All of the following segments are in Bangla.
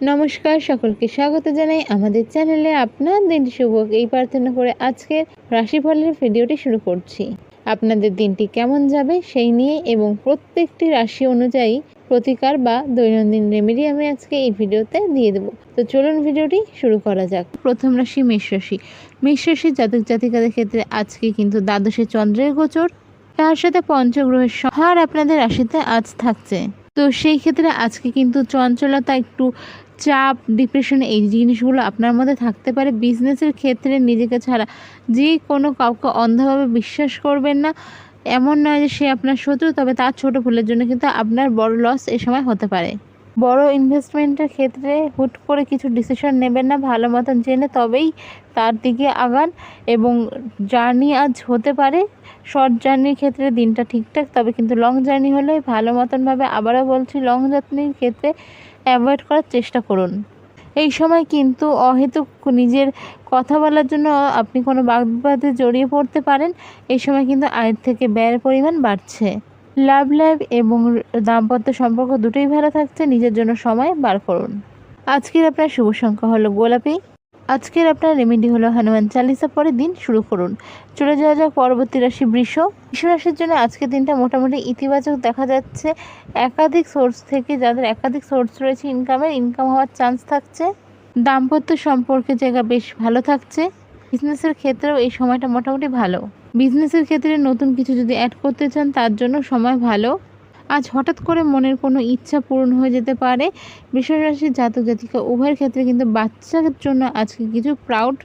নমস্কার, সকলকে স্বাগত জানাই আমাদের চ্যানেলে। আপনার দিনটি শুভ হোক এই প্রার্থনা করে আজকের রাশিফলের ভিডিওটি শুরু করছি। আপনাদের দিনটি কেমন যাবে সেই নিয়ে এবং প্রত্যেকটি রাশি অনুযায়ী প্রতিকার বা দৈনন্দিন রেমেডি আমি আজকে এই ভিডিওতে দিয়ে দেবো। তো চলুন ভিডিওটি শুরু করা যাক। প্রথম রাশি মেষ রাশি। মেষ রাশির জাতক জাতিকাদের ক্ষেত্রে আজকে কিন্তু দ্বাদশে চন্দ্রের গোচর, তার সাথে পঞ্চগ্রহের সহার আপনাদের রাশিতে আজ থাকছে। তো সেই ক্ষেত্রে আজকে কিন্তু চঞ্চলতা, একটু চাপ, ডিপ্রেশন এই জিনিসগুলো আপনার মধ্যে থাকতে পারে। বিজনেসের ক্ষেত্রে নিজেকে ছাড়া যে কোনো কাউকে অন্ধভাবে বিশ্বাস করবেন না। এমন নয় যে সে আপনার শত্রু, তবে তার ছোট ভুলের জন্য কিন্তু আপনার বড় লস এ সময় হতে পারে। বড় ইনভেস্টমেন্টের ক্ষেত্রে হুট করে কিছু ডিসিশন নেবেন না, ভালো মতন জেনে তবেই তার দিকে আগান। এবং জার্নি আজ হতে পারে, শর্ট জার্নির ক্ষেত্রে দিনটা ঠিকঠাক, তবে কিন্তু লং জার্নি হলে ভালো মতনভাবে, আবারও বলছি, লং জার্নির ক্ষেত্রে অ্যাভয়েড করার চেষ্টা করুন। এই সময় কিন্তু অহেতুক নিজের কথা বলার জন্য আপনি কোনো বাগবিবাদে জড়িয়ে পড়তে পারেন। এই সময় কিন্তু আয়ের থেকে ব্যয়ের পরিমাণ বাড়ছে। লাভ লাইফ এবং দাম্পত্য সম্পর্ক দুটোই ভালো থাকছে। নিজের জন্য সময় বার করুন। আজকের আপনার শুভ সংখ্যা হলো গোলাপি। আজকের আপনার রেমেডি হলো হনুমান চালিসা পরে দিন শুরু করুন। চলে যাওয়া যাক পরবর্তী রাশি বৃষ। বৃষ রাশির জন্য আজকের দিনটা মোটামুটি ইতিবাচক দেখা যাচ্ছে। একাধিক সোর্স থেকে, যাদের একাধিক সোর্স রয়েছে ইনকাম হওয়ার চান্স থাকছে। দাম্পত্য সম্পর্কের জায়গা বেশ ভালো থাকছে। বিজনেসের ক্ষেত্রেও এই সময়টা মোটামুটি ভালো। বিজনেসের ক্ষেত্রে নতুন কিছু যদি অ্যাড করতে চান তার জন্য সময় ভালো। আজ হঠাৎ করে মনের কোনো ইচ্ছা পূরণ হয়ে যেতে পারে। বৃষ রাশির জাতক জাতিকা উভয়ের ক্ষেত্রে কিন্তু বাচ্চাদের জন্য আজকে কিছু প্রাউড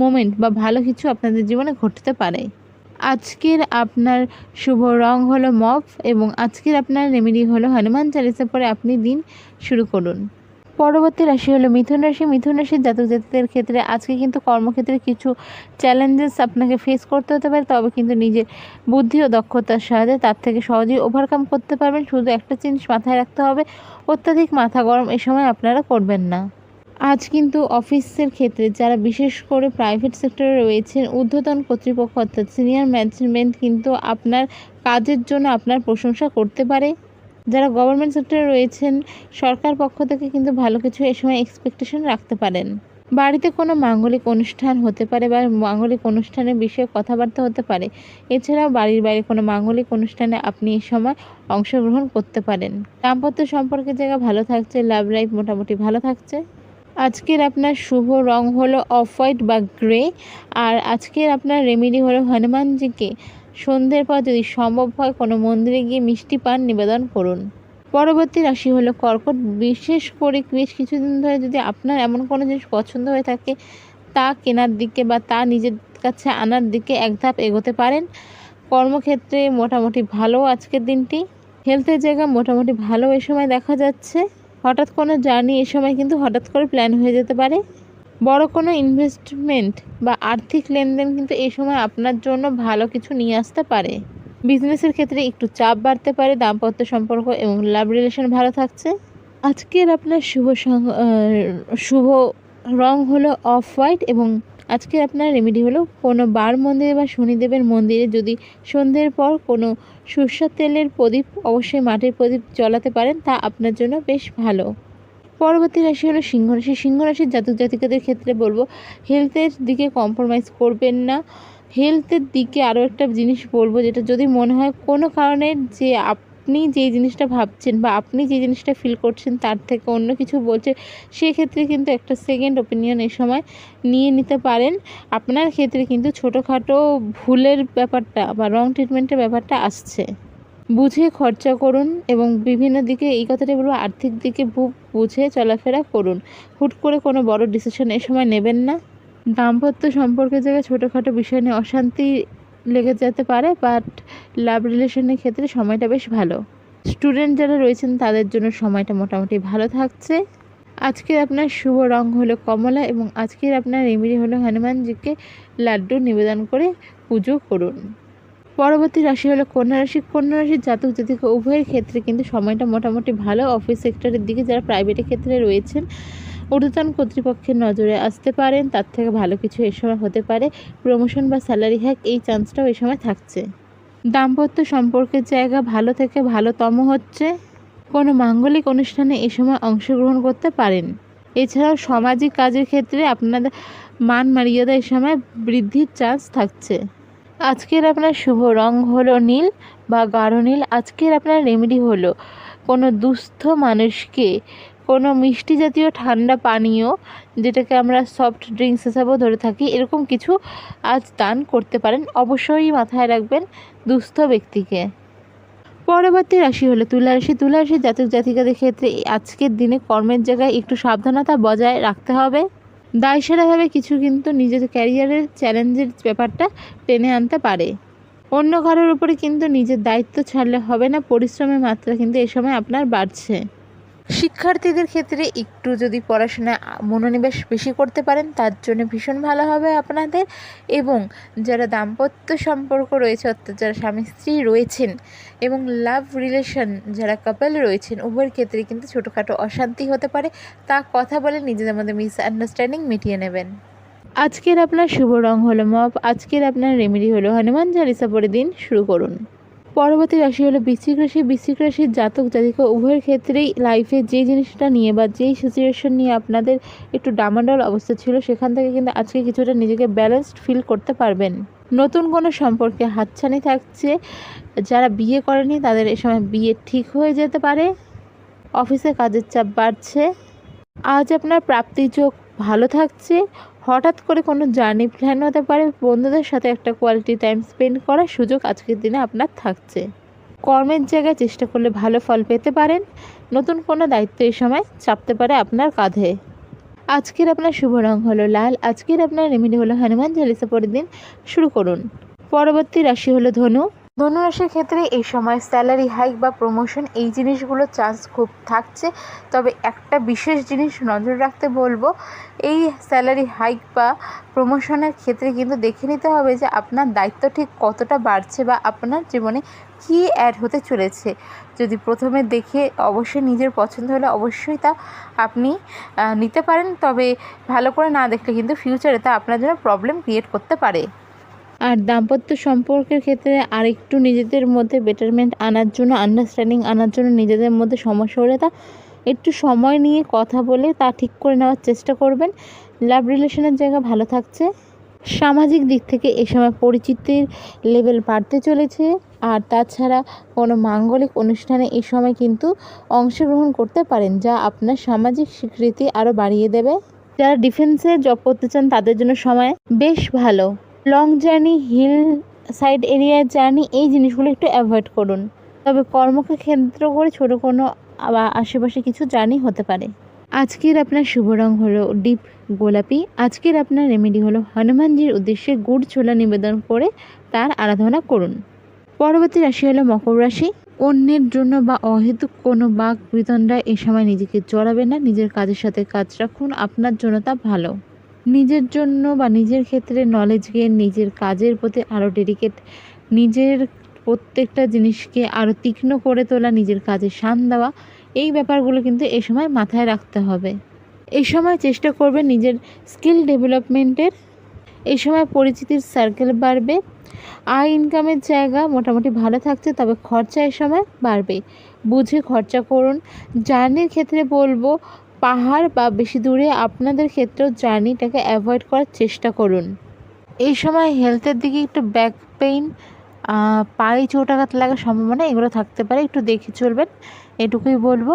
মোমেন্ট বা ভালো কিছু আপনাদের জীবনে ঘটতে পারে। আজকের আপনার শুভ রং হলো মভ এবং আজকের আপনার রেমেডি হলো হনুমান চালিসা পরে আপনি দিন শুরু করুন। পরবর্তী রাশি হলো মিথুন রাশি। মিথুন রাশির জাতক জাতিকাদের ক্ষেত্রে আজকে কিন্তু কর্মক্ষেত্রে কিছু চ্যালেঞ্জেস আপনাকে ফেস করতে হতে পারে, তবে কিন্তু নিজের বুদ্ধি ও দক্ষতার সাহায্যে তার থেকে সহজেই ওভারকাম করতে পারবেন। শুধু একটা জিনিস মাথায় রাখতে হবে, অত্যাধিক মাথা গরম এ সময় আপনারা করবেন না। আজ কিন্তু অফিসের ক্ষেত্রে যারা বিশেষ করে প্রাইভেট সেক্টরে রয়েছেন, ঊর্ধ্বতন কর্তৃপক্ষ অর্থাৎ সিনিয়র ম্যানেজমেন্ট কিন্তু আপনার কাজের জন্য আপনার প্রশংসা করতে পারে। যারা গভর্নমেন্ট সেক্টরে রয়েছেন, সরকার পক্ষ থেকে কিন্তু ভালো কিছু এ সময় এক্সপেকটেশন রাখতে পারেন। বাড়িতে কোনো মাঙ্গলিক অনুষ্ঠান হতে পারে বা মাঙ্গলিক অনুষ্ঠানের বিষয়ে কথাবার্তা হতে পারে। এছাড়াও বাড়ির বাইরে কোনো মাঙ্গলিক অনুষ্ঠানে আপনি এই সময় অংশগ্রহণ করতে পারেন। দাম্পত্য সম্পর্কের জায়গা ভালো থাকছে। লাভ লাইফ মোটামুটি ভালো থাকছে। আজকের আপনার শুভ রং হলো অফ হোয়াইট বা গ্রে। আর আজকের আপনার রেমেডি হলো হনুমানজিকে সন্ধ্যের পর যদি সম্ভব হয় কোনো মন্দিরে গিয়ে মিষ্টি পান নিবেদন করুন। পরবর্তী রাশি হলো কর্কট। বিশেষ করে বেশ কিছুদিন ধরে যদি আপনার এমন কোনো জিনিস পছন্দ হয়ে থাকে, তা কেনার দিকে বা তা নিজের কাছে আনার দিকে এক ধাপ এগোতে পারেন। কর্মক্ষেত্রে মোটামুটি ভালো আজকের দিনটি। হেলথের জায়গা মোটামুটি ভালো এ সময় দেখা যাচ্ছে। হঠাৎ কোনো জার্নি এ সময় কিন্তু হঠাৎ করে প্ল্যান হয়ে যেতে পারে। বড় কোনো ইনভেস্টমেন্ট বা আর্থিক লেনদেন কিন্তু এই সময় আপনার জন্য ভালো কিছু নিয়ে আসতে পারে। বিজনেসের ক্ষেত্রে একটু চাপ বাড়তে পারে। দাম্পত্য সম্পর্ক এবং লাভ রিলেশন ভালো থাকছে। আজকের আপনার শুভ রং হলো অফ হোয়াইট এবং আজকের আপনার রেমেডি হলো কোনো বার মন্দিরে বা শনিদেবের মন্দিরে যদি সন্ধ্যের পর কোনো সরষের তেলের প্রদীপ, অবশ্যই মাটির প্রদীপ জ্বালাতে পারেন, তা আপনার জন্য বেশ ভালো। পরবর্তী রাশি হলো সিংহ রাশি। সিংহ রাশির জাতক জাতিকাদের ক্ষেত্রে বলবো হেলথের দিকে কম্প্রোমাইজ করবেন না। হেলথের দিকে আরও একটা জিনিস বলবো, যেটা যদি মনে হয় কোনো কারণে যে আপনি যে জিনিসটা ভাবছেন বা আপনি যে জিনিসটা ফিল করছেন তার থেকে অন্য কিছু বলছে, সেক্ষেত্রে কিন্তু একটা সেকেন্ড ওপিনিয়ন এই সময় নিয়ে নিতে পারেন। আপনার ক্ষেত্রে কিন্তু ছোটোখাটো ভুলের ব্যাপারটা বা রং ট্রিটমেন্টের ব্যাপারটা আসছে। বুঝে খরচা করুন এবং বিভিন্ন দিকে, এই কথাটা বলবো, আর্থিক দিকে বুঝে চলাফেরা করুন। হুট করে কোনো বড় ডিসিশন এ সময় নেবেন না। দাম্পত্য সম্পর্কের জায়গায় ছোটোখাটো বিষয় নিয়ে অশান্তি লেগে যেতে পারে, বাট লাভ রিলেশনের ক্ষেত্রে সময়টা বেশ ভালো। স্টুডেন্ট যারা রয়েছেন তাদের জন্য সময়টা মোটামুটি ভালো থাকছে। আজকের আপনার শুভ রং হলো কমলা এবং আজকের আপনার রেমেডি হলো হনুমানজিকে লাড্ডু নিবেদন করে পুজো করুন। পরবর্তী রাশি হলো কন্যা রাশি। কন্যা রাশির জাতক জাতিকা উভয়ের ক্ষেত্রে কিন্তু সময়টা মোটামুটি ভালো। অফিস সেক্টরের দিকে যারা প্রাইভেটের ক্ষেত্রে রয়েছেন, ঊর্ধ্বতন কর্তৃপক্ষের নজরে আসতে পারেন, তার থেকে ভালো কিছু এ সময় হতে পারে। প্রমোশন বা স্যালারি হ্যাক এই চান্সটাও এই সময় থাকছে। দাম্পত্য সম্পর্কের জায়গা ভালো থেকে ভালোতম হচ্ছে। কোনো মাঙ্গলিক অনুষ্ঠানে এ সময় অংশগ্রহণ করতে পারেন। এছাড়াও সামাজিক কাজের ক্ষেত্রে আপনাদের মান মর্যাদা এই সময় বৃদ্ধির চান্স থাকছে। আজকের আপনার শুভ রং হলো নীল বা গাঢ় নীল। আজকের আপনার রেমেডি হলো কোনো দুস্থ মানুষকে কোনো মিষ্টি জাতীয় ঠান্ডা পানীয়, যেটাকে আমরা সফট ড্রিঙ্কস হিসাবেও ধরে থাকি, এরকম কিছু আজ দান করতে পারেন। অবশ্যই মাথায় রাখবেন দুস্থ ব্যক্তিকে। পরবর্তী রাশি হলো তুলা রাশি। তুলা রাশির জাতক জাতিকাদের ক্ষেত্রে আজকের দিনে কর্মের জায়গায় একটু সাবধানতা বজায় রাখতে হবে। দায়সারাভাবে কিছু কিন্তু নিজের ক্যারিয়ারের চ্যালেঞ্জের ব্যাপারটা টেনে আনতে পারে। অন্য কারোর উপরে কিন্তু নিজের দায়িত্ব ছাড়লে হবে না। পরিশ্রমের মাত্রা কিন্তু এ সময় আপনার বাড়ছে। শিক্ষার্থীদের ক্ষেত্রে একটু যদি পড়াশোনায় মনোনিবেশ বেশি করতে পারেন তার জন্য ভীষণ ভালো হবে আপনাদের। এবং যারা দাম্পত্য সম্পর্ক রয়েছে, অর্থাৎ যারা স্বামী স্ত্রী রয়েছেন এবং লাভ রিলেশন যারা কাপল রয়েছেন, উভয়ের ক্ষেত্রে কিন্তু ছোটোখাটো অশান্তি হতে পারে। তা কথা বলে নিজেদের মধ্যে মিসআন্ডারস্ট্যান্ডিং মিটিয়ে নেবেন। আজকের আপনার শুভ রং হলো মভ। আজকের আপনার রেমেডি হলো হনুমান চালিসা পড়ে দিন শুরু করুন। পরবর্তী রাশি হলো বৃশ্চিক রাশি। বৃশ্চিক রাশির জাতক জাতিকা উভয়ের ক্ষেত্রেই লাইফে যে জিনিসটা নিয়ে বা যেই সিচুয়েশন নিয়ে আপনাদের একটু ডামাডোল অবস্থা ছিল, সেখান থেকে কিন্তু আজকে কিছুটা নিজেকে ব্যালেন্সড ফিল করতে পারবেন। নতুন কোনো সম্পর্কে হাতছানি থাকছে। যারা বিয়ে করেনি তাদের এ সময় বিয়ে ঠিক হয়ে যেতে পারে। অফিসে কাজের চাপ বাড়ছে। আজ আপনার প্রাপ্তির যোগ ভালো থাকছে। হঠাৎ করে কোনো জার্নি প্ল্যান হতে পারে। বন্ধুদের সাথে একটা কোয়ালিটি টাইম স্পেন্ড করার সুযোগ আজকের দিনে আপনার থাকছে। কর্মের জায়গায় চেষ্টা করলে ভালো ফল পেতে পারেন। নতুন কোনো দায়িত্ব এই সময় চাপতে পারে আপনার কাঁধে। আজকের আপনার শুভ রং হলো লাল। আজকের আপনার রেমেডি হলো হনুমান চালিসা পড়ে দিন শুরু করুন। পরবর্তী রাশি হলো ধনু। ধনু রাশির ক্ষেত্রে এই সময় স্যালারি হাইক বা প্রমোশন এই জিনিসগুলোর চান্স খুব থাকছে। তবে একটা বিশেষ জিনিস নজর রাখতে বলবো, এই স্যালারি হাইক বা প্রমোশনের ক্ষেত্রে কিন্তু দেখে নিতে হবে যে আপনার দায়িত্ব ঠিক কতটা বাড়ছে বা আপনার জীবনে কী অ্যাড হতে চলেছে। যদি প্রথমে দেখে অবশ্যই নিজের পছন্দ হলে অবশ্যই তা আপনি নিতে পারেন। তবে ভালো করে না দেখলে কিন্তু ফিউচারে তা আপনার জন্য প্রবলেম ক্রিয়েট করতে পারে। আর দাম্পত্য সম্পর্কের ক্ষেত্রে আরেকটু নিজেদের মধ্যে বেটারমেন্ট আনার জন্য, আন্ডারস্ট্যান্ডিং আনার জন্য নিজেদের মধ্যে সমস্যা হলে তা একটু সময় নিয়ে কথা বলে তা ঠিক করে নেওয়ার চেষ্টা করবেন। লাভ রিলেশনের জায়গা ভালো থাকছে। সামাজিক দিক থেকে এই সময় পরিচিতির লেভেল বাড়তে চলেছে। আর তাছাড়া কোনো মাঙ্গলিক অনুষ্ঠানে এই সময় কিন্তু অংশগ্রহণ করতে পারেন, যা আপনার সামাজিক স্বীকৃতি আরও বাড়িয়ে দেবে। যারা ডিফেন্সে জব করতে চান তাদের জন্য সময় বেশ ভালো। লং জার্নি, হিল সাইড এরিয়ার জার্নি এই জিনিসগুলো একটু অ্যাভয়েড করুন। তবে কর্মকে কেন্দ্র করে ছোটো কোনো আশেপাশে কিছু জার্নি হতে পারে। আজকের আপনার শুভ রং হলো ডিপ গোলাপি। আজকের আপনার রেমেডি হলো হনুমানজির উদ্দেশ্যে গুড় ছোলা নিবেদন করে তার আরাধনা করুন। পরবর্তী রাশি হলো মকর রাশি। অন্যের জন্য বা অহেতুক কোনো বাক বিতণ্ডায় এ সময় নিজেকে জড়াবেন না। নিজের কাজের সাথে কাজ রাখুন, আপনার জন্য তা ভালো। নিজের জন্য বা নিজের ক্ষেত্রে নলেজ গেইন, নিজের কাজের প্রতি আরও ডেডিকেট, নিজের প্রত্যেকটা জিনিসকে আরও তীক্ষ্ণ করে তোলা, নিজের কাজে শান দেওয়া, এই ব্যাপারগুলো কিন্তু এই সময় মাথায় রাখতে হবে। এই সময় চেষ্টা করবেন নিজের স্কিল ডেভেলপমেন্টের। এই সময় পরিচিতির সার্কেল বাড়বে। আয় ইনকামের জায়গা মোটামুটি ভালো থাকছে, তবে খরচা এই সময় বাড়বে। বুঝে খরচা করুন। জার্নির ক্ষেত্রে বলবো পাহাড় বা বেশি দূরে আপনাদের ক্ষেত্রেও জার্নিটাকে অ্যাভয়েড করার চেষ্টা করুন। এই সময় হেলথের দিকে একটু ব্যাক পেইন, পায়ে চোটাঘাত লাগার সম্ভাবনা এগুলো থাকতে পারে, একটু দেখে চলবেন, এটুকুই বলবো।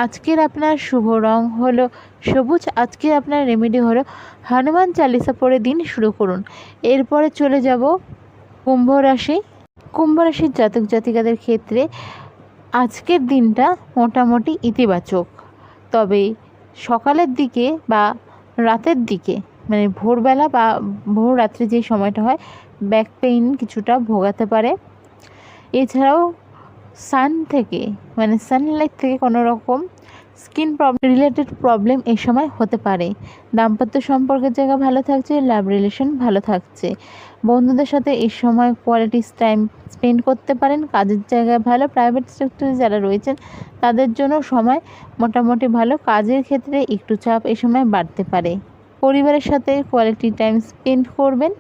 আজকের আপনার শুভ রং হলো সবুজ। আজকের আপনার রেমেডি হলো হনুমান চালিসা পড়ে দিন শুরু করুন। এরপরে চলে যাব কুম্ভ রাশি। কুম্ভ রাশির জাতক জাতিকাদের ক্ষেত্রে আজকের দিনটা মোটামুটি ইতিবাচক। তবে সকালের দিকে বা রাতের দিকে, মানে ভোরবেলা বা ভোর রাত্রে যে সময়টা হয়, ব্যাক পেইন কিছুটা ভোগাতে পারে। এছাড়াও সানলাইট থেকে কোনো রকম স্কিন রিলেটেড প্রবলেম এই সময় হতে পারে। দাম্পত্য সম্পর্কের জায়গা ভালো থাকছে। লাভ রিলেশন ভালো থাকছে। বন্ধুদের সাথে এই সময় কোয়ালিটি টাইম স্পেন্ড করতে পারেন। কাজের জায়গায় ভালো। প্রাইভেট সেক্টরে যারা রয়েছেন তাদের জন্য সময় মোটামুটি ভালো। কাজের ক্ষেত্রে একটু চাপ এই সময় বাড়তে পারে। পরিবারের সাথে কোয়ালিটি টাইম স্পেন্ড করবেন।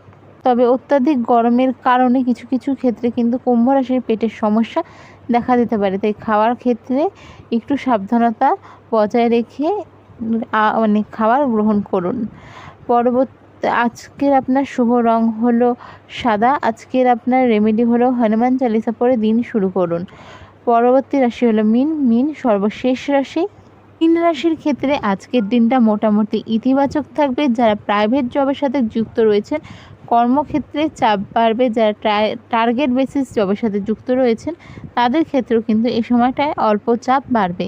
তবে অত্যাধিক গরমের কারণে কিছু কিছু ক্ষেত্রে কিন্তু কুম্ভ রাশির পেটের সমস্যা দেখা দিতে পারে। তাই খাওয়ার ক্ষেত্রে একটু সাবধানতা বজায় রেখে মানে খাবার গ্রহণ করুন। আজকের আপনার শুভ রং হলো সাদা। আজকের আপনার রেমেডি হলো হনুমান চালিসা পড়ে দিন শুরু করুন। পরবর্তী রাশি হলো মীন। মীন সর্বশেষ রাশি। মীন রাশির ক্ষেত্রে আজকের দিনটা মোটামুটি ইতিবাচক থাকবে। যারা প্রাইভেট জবের সাথে যুক্ত রয়েছেন কর্মক্ষেত্রে চাপ বাড়বে। যারা টার্গেট বেসিস জবের সাথে যুক্ত রয়েছেন তাদের ক্ষেত্রেও কিন্তু এই সময়টায় অল্প চাপ বাড়বে।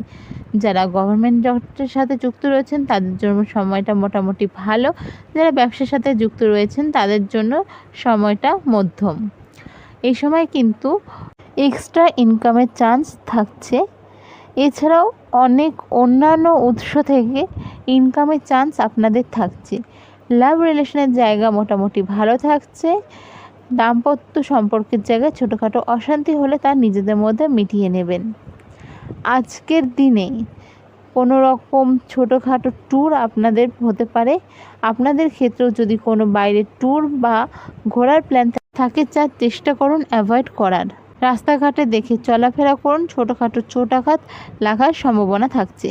যারা গভর্নমেন্ট জবের সাথে যুক্ত রয়েছেন তাদের জন্য সময়টা মোটামুটি ভালো। যারা ব্যবসার সাথে যুক্ত রয়েছেন তাদের জন্য সময়টা মধ্যম। এই সময় কিন্তু এক্সট্রা ইনকামের চান্স থাকছে। এছাড়াও অনেক অন্যান্য উৎস থেকে ইনকামের চান্স আপনাদের থাকছে। লাভ রিলেশনের জায়গা মোটামুটি ভালো থাকছে। দাম্পত্য সম্পর্কের জায়গায় ছোটোখাটো অশান্তি হলে তা নিজেদের মধ্যে মিটিয়ে নেবেন। আজকের দিনে কোনো রকম ছোটোখাটো ট্যুর আপনাদের হতে পারে। আপনাদের ক্ষেত্রেও যদি কোনো বাইরে ট্যুর বা ঘোরার প্ল্যান থাকে চেষ্টা করুন অ্যাভয়েড করার। রাস্তাঘাটে দেখে চলাফেরা করুন। ছোটোখাটো চোটাঘাত লাগার সম্ভাবনা থাকছে।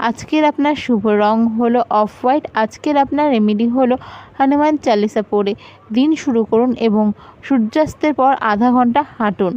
আজকের আপনার শুভ রং হলো অফ হোয়াইট। আজকের আপনার রেমেডি হলো হনুমান চালিসা পড়ে দিন শুরু করুন এবং সূর্যাস্তের পর আধা ঘন্টা হাঁটুন।